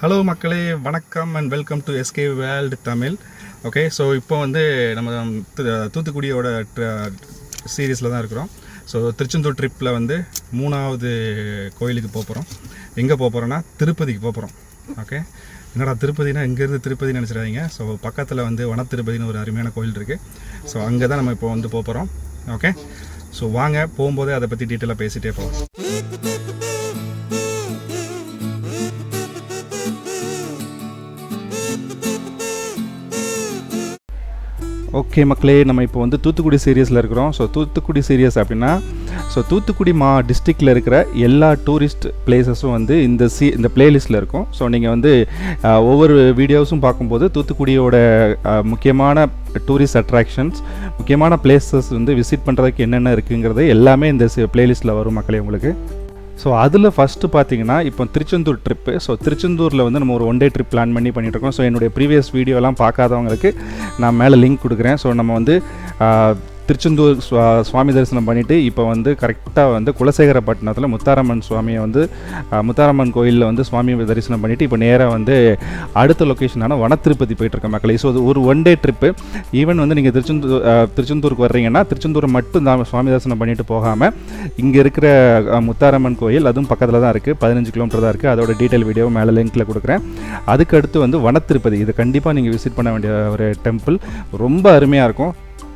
Hello மக்களே, வணக்கம் and welcome to SK world Tamil. Okay, so இப்போ வந்து நம்ம தூத்துக்குடியோட சீரீஸில் தான் இருக்கிறோம். ஸோ திருச்செந்தூர் ட்ரிப்பில் வந்து 3வது கோயிலுக்கு போகிறோம். எங்கே போகிறோன்னா திருப்பதிக்கு போகிறோம். ஓகே, என்னடா திருப்பதினா இங்கேருந்து திருப்பதி நினச்சிடாதீங்க. ஸோ பக்கத்தில் வந்து வன திருப்பதினு ஒரு அருமையான கோயில் இருக்குது. ஸோ அங்கே தான் நம்ம இப்போ வந்து போகிறோம். ஓகே, ஸோ வாங்க போகும்போதே அதை பற்றி டீட்டெயிலாக பேசிகிட்டே போவோம். ஓகே மக்களே, நம்ம இப்போ வந்து தூத்துக்குடி சீரியஸில் இருக்கிறோம். ஸோ தூத்துக்குடி சீரியஸ் அப்படின்னா தூத்துக்குடி டிஸ்ட்ரிக்டில் இருக்கிற எல்லா டூரிஸ்ட் பிளேஸஸும் வந்து இந்த பிளேலிஸ்ட்டில் இருக்கும். ஸோ நீங்கள் வந்து ஒவ்வொரு வீடியோஸும் பார்க்கும்போது தூத்துக்குடியோட முக்கியமான டூரிஸ்ட் அட்ராக்ஷன்ஸ், முக்கியமான பிளேசஸ் வந்து விசிட் பண்ணுறதுக்கு என்னென்ன இருக்குங்கிறது எல்லாமே இந்த பிளேலிஸ்ட்டில் வரும் மக்களே உங்களுக்கு. ஸோ அதில் ஃபஸ்ட்டு பார்த்தீங்கன்னா இப்போ திருச்செந்தூர் ட்ரிப்பு. ஸோ திருச்செந்தூரில் வந்து நம்ம ஒரு 1 டே ட்ரிப் பிளான் பண்ணிகிட்ருக்கோம். ஸோ என்னுடைய ப்ரீவியஸ் வீடியோலாம் பார்க்காதவங்களுக்கு நான் மேலே லிங்க் கொடுக்குறேன். ஸோ நம்ம வந்து திருச்செந்தூர் சுவாமி தரிசனம் பண்ணிவிட்டு இப்போ வந்து கரெக்டாக வந்து குலசேகரப்பட்டினத்தில் முத்தாரம்மன் சுவாமியை வந்து முத்தாரம்மன் கோயிலில் வந்து சுவாமி தரிசனம் பண்ணிவிட்டு இப்போ நேராக வந்து அடுத்த லொக்கேஷனான வனத்திருப்பதி போயிட்டுருக்கோம் மக்களே. ஸோ அது ஒரு 1 டே ட்ரிப்பு. ஈவன் வந்து நீங்கள் திருச்செந்தூருக்கு வர்றீங்கன்னா திருச்செந்தூரை மட்டும் தான் சுவாமி தரிசனம் பண்ணிட்டு போகாமல் இங்கே இருக்கிற முத்தாரம்மன் கோயில் அதுவும் பக்கத்தில் தான் இருக்குது, 15 கிலோமீட்டர் தான் இருக்குது. அதோட டீட்டெயில் வீடியோ மேலே லிங்க்கில் கொடுக்குறேன். அதுக்கடுத்து வந்து வனத்திருப்பதி, இது கண்டிப்பாக நீங்கள் விசிட் பண்ண வேண்டிய ஒரு டெம்பிள், ரொம்ப அருமையாக இருக்கும்.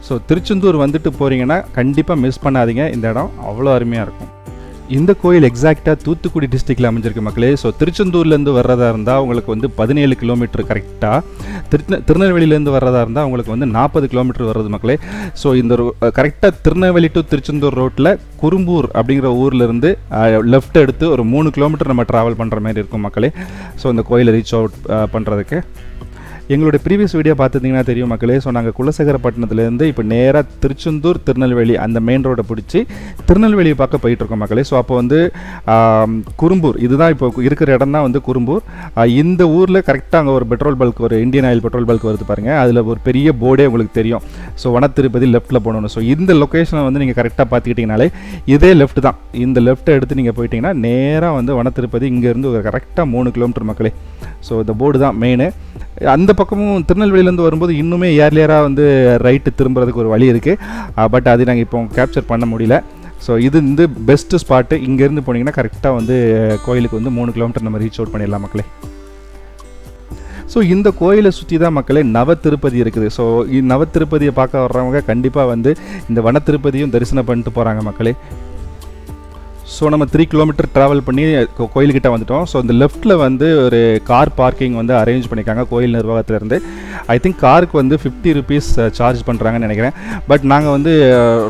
ஸோ திருச்செந்தூர் வந்துட்டு போகிறீங்கன்னா கண்டிப்பாக மிஸ் பண்ணாதீங்க, இந்த இடம் அவ்வளோ அருமையாக இருக்கும். இந்த கோயில் எக்ஸாக்டாக தூத்துக்குடி டிஸ்ட்ரிக்டில் அமைஞ்சிருக்கு மக்களே. ஸோ திருச்செந்தூர்லேருந்து வர்றதா இருந்தால் உங்களுக்கு வந்து 17 கிலோமீட்டர் கரெக்டாக, திருநெல்வேலியிலேருந்து வர்றதா இருந்தால் உங்களுக்கு வந்து 40 கிலோமீட்டர் வர்றது மக்களே. ஸோ இந்த கரெக்டாக திருநெல்வேலி டு திருச்செந்தூர் ரோட்டில் குறும்பூர் அப்படிங்கிற ஊர்லேருந்து லெஃப்ட் எடுத்து ஒரு 3 கிலோமீட்டர் நம்ம ட்ராவல் பண்ணுற மாதிரி இருக்கும் மக்களே. ஸோ இந்த கோயிலை ரீச் அவுட் பண்ணுறதுக்கு எங்களுடைய ப்ரீவியஸ் வீடியோ பார்த்துட்டிங்கன்னா தெரியும் மக்களே. ஸோ நாங்கள் குலசேகரப்பட்டினத்துலேருந்து இப்போ நேராக திருச்செந்தூர் திருநெல்வேலி அந்த மெயின் ரோடை பிடிச்சி திருநெல்வேலியை பார்க்க போயிட்டுருக்கோம் மக்களே. ஸோ அப்போ வந்து குறும்பூர், இதுதான் இப்போ இருக்கிற இடம் தான் வந்து குறும்பூர். இந்த ஊரில் கரெக்டாக அங்கே ஒரு பெட்ரோல் பல்க், ஒரு இந்தியன் ஆயில் பெட்ரோல் பல்க் வருது பாருங்கள், அதில் ஒரு பெரிய போர்டே உங்களுக்கு தெரியும். ஸோ வனத்திருப்பதி லெஃப்ட்டில் போகணும். ஸோ இந்த லொக்கேஷனை வந்து நீங்கள் கரெக்டாக பார்த்துக்கிட்டிங்கனாலே இதே லெஃப்ட் தான். இந்த லெஃப்ட்டை எடுத்து நீங்கள் போயிட்டீங்கன்னா நேராக வந்து வனத்திருப்பதி இங்கேருந்து ஒரு கரெக்டாக 3 கிலோமீட்டர் மக்களே. ஸோ இந்த போர்டு தான் மெயின். அந்த பக்கமும் திருநெல்வேலியிலேருந்து வரும்போது இன்னுமே ஏர்லியராக வந்து ரைட்டு திரும்புறதுக்கு ஒரு வழி இருக்குது. பட் அது நாங்கள் இப்போ கேப்சர் பண்ண முடியல. ஸோ இது வந்து பெஸ்ட்டு ஸ்பாட்டு. இங்கேருந்து போனீங்கன்னா கரெக்டாக வந்து கோயிலுக்கு வந்து 3 கிலோமீட்டர் நம்ம ரீச் அவுட் பண்ணிடலாம் மக்களே. ஸோ இந்த கோயிலை சுற்றி தான் மக்களே நவ திருப்பதி இருக்குது. ஸோ நவ திருப்பதியை பார்க்க வர்றவங்க கண்டிப்பாக வந்து இந்த வன திருப்பதியும் தரிசனம் பண்ணிட்டு போகிறாங்க மக்களே. ஸோ நம்ம 3 கிலோமீட்டர் ட்ராவல் பண்ணி கோயில்கிட்ட வந்துட்டோம். ஸோ இந்த லெஃப்ட்டில் வந்து ஒரு கார் பார்க்கிங் வந்து அரேஞ்ச் பண்ணியிருக்காங்க கோயில் நிர்வாகத்திலேருந்து. ஐ திங்க் காருக்கு வந்து 50 ருபீஸ் சார்ஜ் பண்ணுறாங்கன்னு நினைக்கிறேன். பட் நாங்கள் வந்து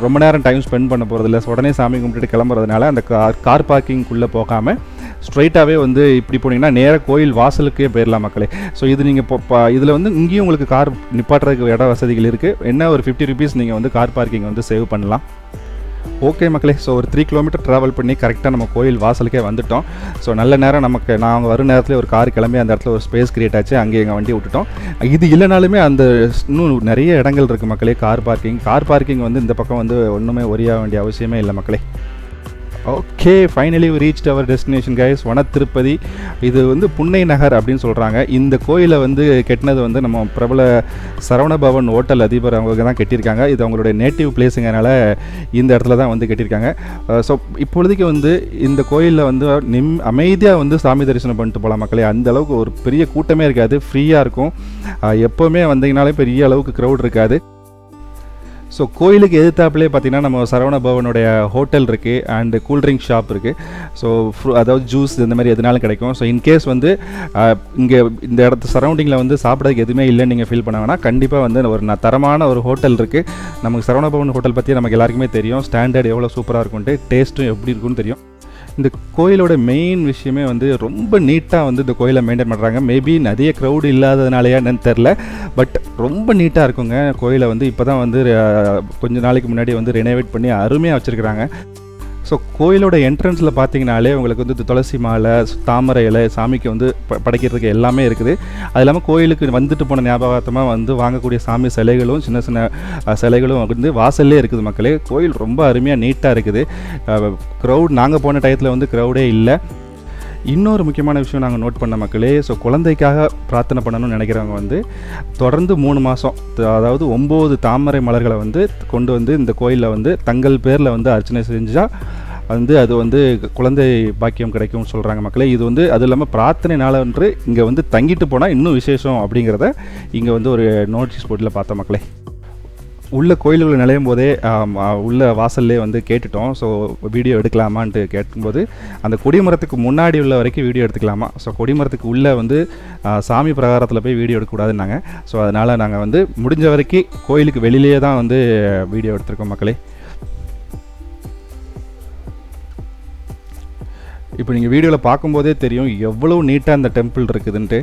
ரொம்ப நேரம் டைம் ஸ்பெண்ட் பண்ண போகிறதில்ல. ஸோ உடனே சாமி கும்பிட்டுட்டு கிளம்புறதுனால அந்த கார் பார்க்கிங்குள்ளே போகாமல் ஸ்ட்ரைட்டாகவே வந்து இப்படி போனீங்கன்னா நேராக கோயில் வாசலுக்கே போயிடலாம் மக்களே. ஸோ இது நீங்கள் இதில் வந்து இங்கேயும் உங்களுக்கு கார் நிப்பாட்டுறதுக்கு இட வசதிகள் இருக்குது. என்ன ஒரு 50 ருபீஸ் நீங்கள் வந்து கார் பார்க்கிங் வந்து சேவ் பண்ணலாம். ஓகே மக்களே, ஸோ ஒரு 3 கிலோமீட்டர் ட்ராவல் பண்ணி கரெக்டாக நம்ம கோயில் வாசலுக்கே வந்துவிட்டோம். ஸோ நல்ல நேரம் நமக்கு நாங்கள் வரும் நேரத்தில் ஒரு கார் கிளம்பி அந்த இடத்துல ஒரு ஸ்பேஸ் கிரியேட் ஆச்சு, அங்கே எங்கள் வண்டி விட்டுட்டோம். இது இல்லைனாலுமே அந்த இன்னும் நிறைய இடங்கள் இருக்குது மக்களே கார் பார்க்கிங் வந்து இந்த பக்கம் வந்து ஒன்றுமே ஒரியாக வேண்டிய அவசியமே இல்லை மக்களே. ஓகே, ஃபைனலி ரீச்ட் அவர் டெஸ்டினேஷன் கைஸ், வனத்திருப்பதி. இது வந்து புன்னை நகர் அப்படின்னு சொல்கிறாங்க. இந்த கோயிலை வந்து கெட்டினது வந்து நம்ம பிரபல சரவணபவன் ஹோட்டல் அதிபர் அவங்க தான் கட்டியிருக்காங்க. இது அவங்களுடைய நேட்டிவ் பிளேஸுங்கனால இந்த இடத்துல தான் வந்து கட்டியிருக்காங்க. ஸோ இப்பொழுதைக்கு வந்து இந்த கோயிலில் வந்து அமைதியாக வந்து சாமி தரிசனம் பண்ணிட்டு போகலாம் மக்களே. அந்த அளவுக்கு ஒரு பெரிய கூட்டமே இருக்காது, ஃப்ரீயாக இருக்கும். எப்போவுமே வந்தீங்கனாலே பெரிய அளவுக்கு க்ரௌட் இருக்காது. ஸோ கோயிலுக்கு எதிர்த்தாப்புலே பார்த்தீங்கன்னா நம்ம சரவணபவனுடைய ஹோட்டல் இருக்குது அண்டு கூல்ட்ரிங்க் ஷாப் இருக்குது. ஸோ அதாவது ஜூஸ் இந்த மாதிரி எதுனாலும் கிடைக்கும். ஸோ இன்கேஸ் வந்து இங்கே இந்த இடத்து சரௌண்டிங்கில் வந்து சாப்பிட்றதுக்கு எதுவுமே இல்லைன்னு நீங்கள் ஃபீல் பண்ண வேணால் கண்டிப்பாக வந்து ஒரு தரமான ஒரு ஹோட்டல் இருக்குது. நமக்கு சரவணபவன் ஹோட்டல் பற்றி நமக்கு எல்லாருக்குமே தெரியும், ஸ்டாண்டர்ட் எவ்வளோ சூப்பராக இருக்குன்ட்டு, டேஸ்ட்டும் எப்படி இருக்குன்னு தெரியும். இந்த கோயிலோட மெயின் விஷயமே வந்து ரொம்ப நீட்டாக வந்து இந்த கோயிலை மெயின்டைன் பண்ணுறாங்க. மேபி நிறைய க்ரௌடு இல்லாததுனாலையா என்னன்னு தெரில, பட் ரொம்ப நீட்டாக இருக்குங்க கோயிலை வந்து. இப்போ தான் வந்து கொஞ்சம் நாளைக்கு முன்னாடி வந்து ரெனோவேட் பண்ணி அருமையாக வச்சுருக்கிறாங்க. ஸோ கோயிலோட என்ட்ரன்ஸில் பார்த்தீங்கனாலே உங்களுக்கு வந்து துளசி மாலை, தாமரை இலை, சாமிக்கு வந்து படைக்கிறதுக்கு எல்லாமே இருக்குது. அது இல்லாமல் கோயிலுக்கு வந்துட்டு போன ஞாபகார்த்தமாக வந்து வாங்கக்கூடிய சாமி சிலைகளும் சின்ன சின்ன சிலைகளும் வந்து வாசல்லே இருக்குது மக்களே. கோயில் ரொம்ப அருமையாக நீட்டாக இருக்குது. க்ரௌட் நாங்கள் போன டயத்தில் வந்து க்ரௌடே இல்லை. இன்னொரு முக்கியமான விஷயம் நாங்கள் நோட் பண்ண மக்களே, ஸோ குழந்தைக்காக பிரார்த்தனை பண்ணணும்னு நினைக்கிறவங்க வந்து தொடர்ந்து 3 மாதம், அதாவது 9 தாமரை மலர்களை வந்து கொண்டு வந்து இந்த கோயிலில் வந்து தங்கள் பேரில் வந்து அர்ச்சனை செஞ்சால் வந்து அது வந்து குழந்தை பாக்கியம் கிடைக்கும்னு சொல்கிறாங்க மக்களே. இது வந்து அது இல்லாமல் பிரார்த்தனை நாளன்று இங்கே வந்து தங்கிட்டு போனால் இன்னும் விசேஷம் அப்படிங்கிறத இங்கே வந்து ஒரு நோட்டீஸ் போர்டில் பார்த்தோம் மக்களே. உள்ள கோயிலுக்குள்ள நுழையும் போதே உள்ள வாசல்லே வந்து கேட்டுட்டோம். ஸோ வீடியோ எடுக்கலாமான்ட்டு கேட்கும்போது அந்த கொடிமரத்துக்கு முன்னாடி உள்ள வரைக்கும் வீடியோ எடுத்துக்கலாமா, ஸோ கொடிமரத்துக்கு உள்ளே வந்து சாமி பிரகாரத்தில் போய் வீடியோ எடுக்கக்கூடாதுன்னாங்க. ஸோ அதனால் நாங்கள் வந்து முடிஞ்ச வரைக்கும் கோயிலுக்கு வெளியிலேயே தான் வந்து வீடியோ எடுத்திருக்கோம் மக்களே. இப்போ நீங்கள் வீடியோவில் பார்க்கும்போதே தெரியும் எவ்வளோ நீட்டாக அந்த டெம்பிள் இருக்குதுன்ட்டு,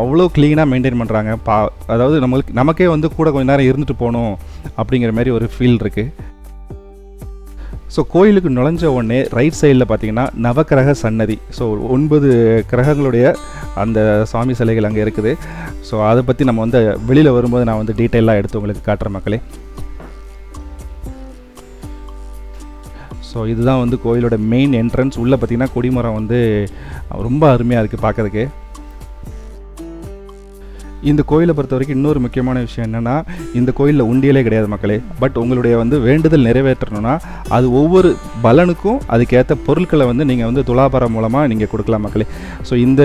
அவ்வளோ க்ளீனாக மெயின்டைன் பண்ணுறாங்க. அதாவது நமக்கே வந்து கூட கொஞ்சம் நேரம் இருந்துட்டு போகணும் அப்படிங்கிற மாதிரி ஒரு ஃபீல் இருக்குது. ஸோ கோயிலுக்கு நுழைஞ்ச உடனே ரைட் சைடில் பார்த்தீங்கன்னா நவக்கிரக சன்னதி, ஸோ 9 கிரகங்களுடைய அந்த சாமி சிலைகள் அங்கே இருக்குது. ஸோ அதை பற்றி நம்ம வந்து வெளியில் வரும்போது நான் வந்து டீட்டெயிலாக எடுத்து உங்களுக்கு காட்டுற மக்களே. ஸோ இதுதான் வந்து கோயிலோட மெயின் என்ட்ரன்ஸ். உள்ளே பார்த்திங்கன்னா கொடிமரம் வந்து ரொம்ப அருமையாக இருக்குது பார்க்குறதுக்கு. இந்த கோயிலை பொறுத்த வரைக்கும் இன்னொரு முக்கியமான விஷயம் என்னென்னா, இந்த கோயிலில் உண்டியலே கிடையாது மக்களே. பட் உங்களுடைய வந்து வேண்டுதல் நிறைவேற்றணும்னா அது ஒவ்வொரு பலனுக்கும் அதுக்கேற்ற பொருட்களை வந்து நீங்கள் வந்து துலாபாரம் மூலமாக நீங்கள் கொடுக்கலாம் மக்களே. ஸோ இந்த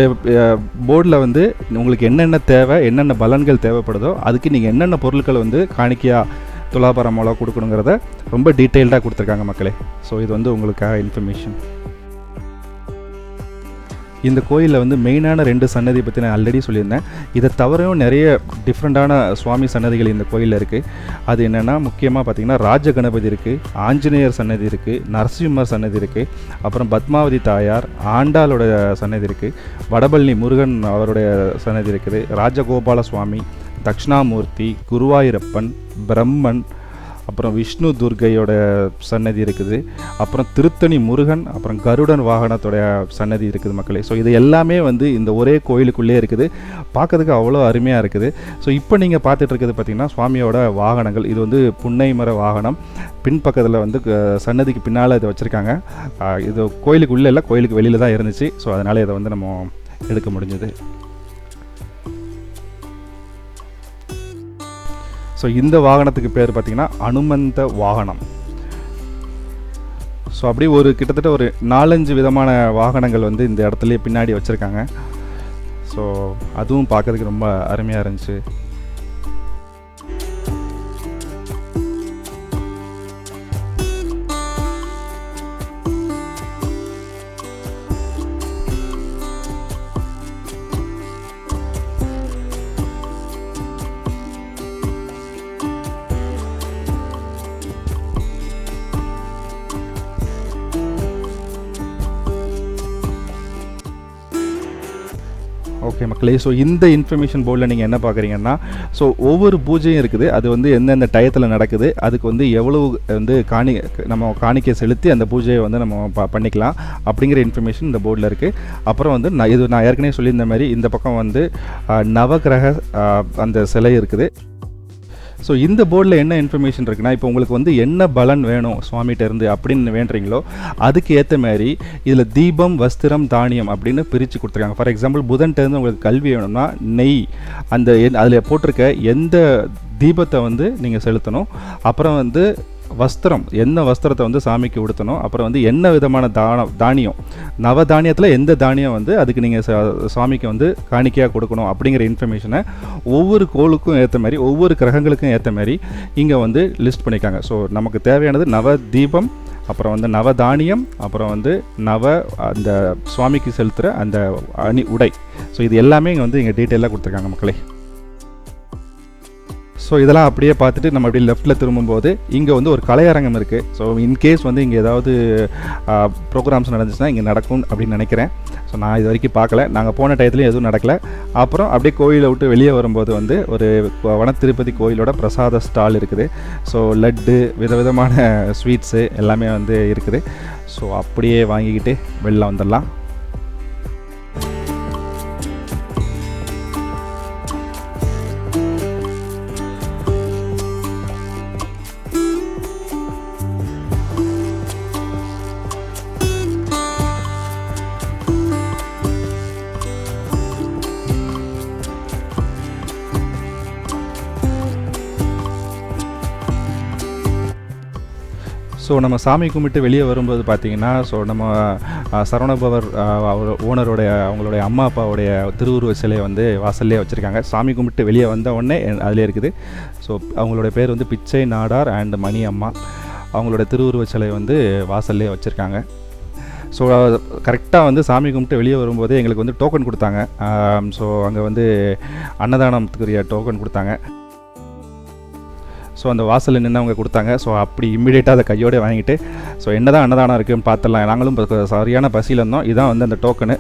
போர்டில் வந்து உங்களுக்கு என்னென்ன தேவை, என்னென்ன பலன்கள் தேவைப்படுதோ அதுக்கு நீங்கள் என்னென்ன பொருட்களை வந்து காணிக்கையாக துலாபாரம் மூலம் கொடுக்கணுங்கிறத ரொம்ப டீட்டெயில்டாக கொடுத்துருக்காங்க மக்களே. ஸோ இது வந்து உங்களுக்காக இன்ஃபர்மேஷன். இந்த கோயிலில் வந்து மெயினான 2 சன்னதி பற்றி நான் ஆல்ரெடி சொல்லியிருந்தேன். இதை தவிரவும் நிறைய டிஃப்ரெண்ட்டான சுவாமி சன்னதிகள் இந்த கோயிலில் இருக்குது. அது என்னென்னா முக்கியமாக பார்த்திங்கன்னா ராஜ கணபதி இருக்குது, ஆஞ்சநேயர் சன்னதி இருக்குது, நரசிம்மர் சன்னதி இருக்குது, அப்புறம் பத்மாவதி தாயார், ஆண்டாளோட சன்னதி இருக்குது, வடபழனி முருகன் அவருடைய சன்னதி இருக்குது, ராஜகோபால சுவாமி, தட்சிணாமூர்த்தி, குருவாயூரப்பன், பிரம்மன், அப்புறம் விஷ்ணு துர்க்கையோட சன்னதி இருக்குது, அப்புறம் திருத்தணி முருகன், அப்புறம் கருடன் வாகனத்தோடைய சன்னதி இருக்குது மக்களே. ஸோ இது எல்லாமே வந்து இந்த ஒரே கோயிலுக்குள்ளே இருக்குது. பார்க்கறதுக்கு அவ்வளோ அருமையாக இருக்குது. ஸோ இப்போ நீங்கள் பார்த்துட்டு இருக்கிறது பார்த்திங்கன்னா சுவாமியோட வாகனங்கள். இது வந்து புன்னை மர வாகனம். பின்பக்கத்தில் வந்து சன்னதிக்கு பின்னால் இதை வச்சுருக்காங்க. இது கோயிலுக்கு உள்ளே இல்லை, கோயிலுக்கு வெளியில் தான் இருந்துச்சு. ஸோ அதனால் இதை வந்து நம்ம எடுக்க முடிஞ்சது. ஸோ இந்த வாகனத்துக்கு பேர் பார்த்திங்கன்னா அனுமந்த வாகனம். ஸோ அப்படி ஒரு கிட்டத்தட்ட ஒரு 4-5 விதமான வாகனங்கள் வந்து இந்த இடத்துலையே பின்னாடி வச்சுருக்காங்க. ஸோ அதுவும் பார்க்கறதுக்கு ரொம்ப அருமையாக இருந்துச்சு. ஓகே மக்களே, ஸோ இந்த இன்ஃபர்மேஷன் போர்டில் நீங்கள் என்ன பார்க்குறீங்கன்னா, ஸோ ஒவ்வொரு பூஜையும் இருக்குது. அது வந்து எந்தெந்த டயத்தில் நடக்குது, அதுக்கு வந்து எவ்வளவு வந்து நம்ம காணிக்கை செலுத்தி அந்த பூஜையை வந்து நம்ம பண்ணிக்கலாம் அப்படிங்கிற இன்ஃபர்மேஷன் இந்த போர்டில் இருக்குது. அப்புறம் வந்து நான் ஏற்கனவே சொல்லியிருந்த மாதிரி இந்த பக்கம் வந்து நவகிரக அந்த சிலை இருக்குது. ஸோ இந்த போர்டில் என்ன இன்ஃபர்மேஷன் இருக்குன்னா, இப்போ உங்களுக்கு வந்து என்ன பலன் வேணும் சுவாமிகிட்ட இருந்து அப்படின்னு வேண்டுறீங்களோ அதுக்கு ஏற்ற மாதிரி இதில் தீபம், வஸ்திரம், தானியம் அப்படின்னு பிரித்து கொடுத்துருக்காங்க. ஃபார் எக்ஸாம்பிள் புதன்கிட்டேருந்து உங்களுக்கு கல்வி வேணும்னா நெய், அந்த அதில் போட்டிருக்க எந்த தீபத்தை வந்து நீங்கள் செலுத்தணும். அப்புறம் வந்து வஸ்திரம், என்ன வஸ்திரத்தை வந்து சாமிக்கு உடுத்தணும். அப்புறம் வந்து என்ன விதமான தானியம், நவதானியத்தில் எந்த தானியம் வந்து அதுக்கு நீங்கள் சாமிக்கு வந்து காணிக்கையாக கொடுக்கணும் அப்படிங்கிற இன்ஃபர்மேஷனை ஒவ்வொரு கோளுக்கும் ஏற்ற மாதிரி, ஒவ்வொரு கிரகங்களுக்கும் ஏற்ற மாதிரி இங்கே வந்து லிஸ்ட் பண்ணியிருக்காங்க. ஸோ நமக்கு தேவையானது நவ தீபம், அப்புறம் வந்து நவதானியம், அப்புறம் வந்து அந்த சுவாமிக்கு செலுத்துகிற அந்த உடை. ஸோ இது எல்லாமே இங்கே வந்து இங்கே டீட்டெயிலாக கொடுத்துருக்காங்க மக்களே. ஸோ இதெல்லாம் அப்படியே பார்த்துட்டு நம்ம அப்படியே லெஃப்ட்டில் திரும்பும்போது இங்கே வந்து ஒரு கலையரங்கம் இருக்குது. ஸோ இன்கேஸ் வந்து இங்கே ஏதாவது ப்ரோக்ராம்ஸ் நடந்துச்சுன்னா இங்கே நடக்கும் அப்படின்னு நினைக்கிறேன். ஸோ நான் இது வரைக்கும் பார்க்கல, நாங்கள் போன டயத்துலையும் எதுவும் நடக்கலை. அப்புறம் அப்படியே கோயிலை விட்டு வெளியே வரும்போது வந்து ஒரு வன திருப்பதி கோயிலோட பிரசாத ஸ்டால் இருக்குது. ஸோ லட்டு, விதவிதமான ஸ்வீட்ஸு எல்லாமே வந்து இருக்குது. ஸோ அப்படியே வாங்கிக்கிட்டு வெளில வந்துடலாம். ஸோ நம்ம சாமி கும்பிட்டு வெளியே வரும்போது பார்த்தீங்கன்னா, ஸோ நம்ம சரவணபவர் அவர் ஓனருடைய அவங்களுடைய அம்மா அப்பாவுடைய திருவுருவ சிலையை வந்து வாசல்லே வச்சுருக்காங்க. சாமி கும்பிட்டு வெளியே வந்த உடனே அதிலே இருக்குது. ஸோ அவங்களுடைய பேர் வந்து பிச்சை நாடார் அண்ட் மணி அம்மா. அவங்களோட திருவுருவ சிலை வந்து வாசல்லே வச்சுருக்காங்க. ஸோ கரெக்டாக வந்து சாமி கும்பிட்டு வெளியே வரும்போதே எங்களுக்கு வந்து டோக்கன் கொடுத்தாங்க. ஸோ அங்கே வந்து அன்னதானத்துக்குரிய டோக்கன் கொடுத்தாங்க. ஸோ அந்த வாசலில் நின்று அவங்க கொடுத்தாங்க. ஸோ அப்படி இம்மிடியேட்டாக அதை கையோடு வாங்கிட்டு, ஸோ என்ன தான் அன்னதானம் இருக்குதுன்னு பார்த்துடலாம். நாங்களும் சரியான பசியில் இருந்தோம். இதுதான் வந்து அந்த டோக்கனு.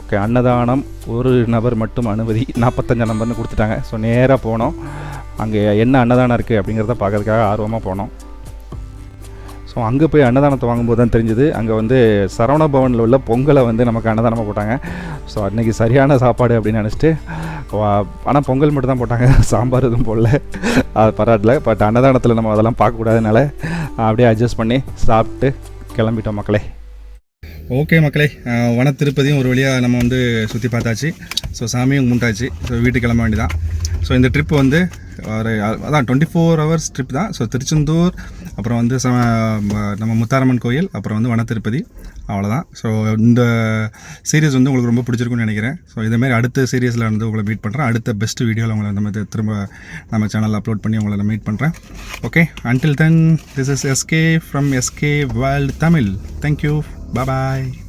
ஓகே, அன்னதானம் ஒரு நபர் மட்டும் அனுமதி 45 நம்பர்னு கொடுத்துட்டாங்க. ஸோ நேராக போனோம். அங்கே என்ன அன்னதானம் இருக்குது அப்படிங்கிறத பார்க்கறதுக்காக ஆர்வமாக போனோம். ஸோ அங்கே போய் அன்னதானத்தை வாங்கும்போது தான் தெரிஞ்சுது, அங்கே வந்து சரவண பவனில் உள்ள பொங்கலை வந்து நமக்கு அன்னதானமாக போட்டாங்க. ஸோ அன்றைக்கி சரியான சாப்பாடு அப்படின்னு நினச்சிட்டு, ஆனால் பொங்கல் மட்டும் தான் போட்டாங்க, சாம்பார் எதுவும் போடல. அது பரவாயில்ல. பட் அன்னதானத்தில் நம்ம அதெல்லாம் பார்க்கக்கூடாதுனால அப்படியே அட்ஜஸ்ட் பண்ணி சாப்பிட்டு கிளம்பிட்டோம் மக்களே. ஓகே மக்களே, வன திருப்பதியும் ஒரு வழியாக நம்ம வந்து சுற்றி பார்த்தாச்சு. ஸோ சாமியும் கும்பிட்டாச்சு. ஸோ வீட்டுக்கு கிளம்ப வேண்டியதான். ஸோ இந்த ட்ரிப் வந்து ஒரு அதான் 24 ஹவர்ஸ் ட்ரிப் தான். ஸோ திருச்செந்தூர், அப்புறம் வந்து நம்ம முத்தாரம்மன் கோயில், அப்புறம் வந்து வன திருப்பதி, அவ்வளோதான். ஸோ இந்த சீரியஸ் வந்து உங்களுக்கு ரொம்ப பிடிச்சிருக்குன்னு நினைக்கிறேன். ஸோ இதேமாதிரி அடுத்த சீரியஸில் வந்து உங்களை மீட் பண்ணுறேன். அடுத்த பெஸ்ட் வீடியோவில் உங்களை நம்ம திரும்ப நம்ம சேனலில் அப்லோட் பண்ணி உங்களை நான் மீட் பண்ணுறேன். Okay, until then, this is SK from SK World Tamil. Thank you. Bye bye.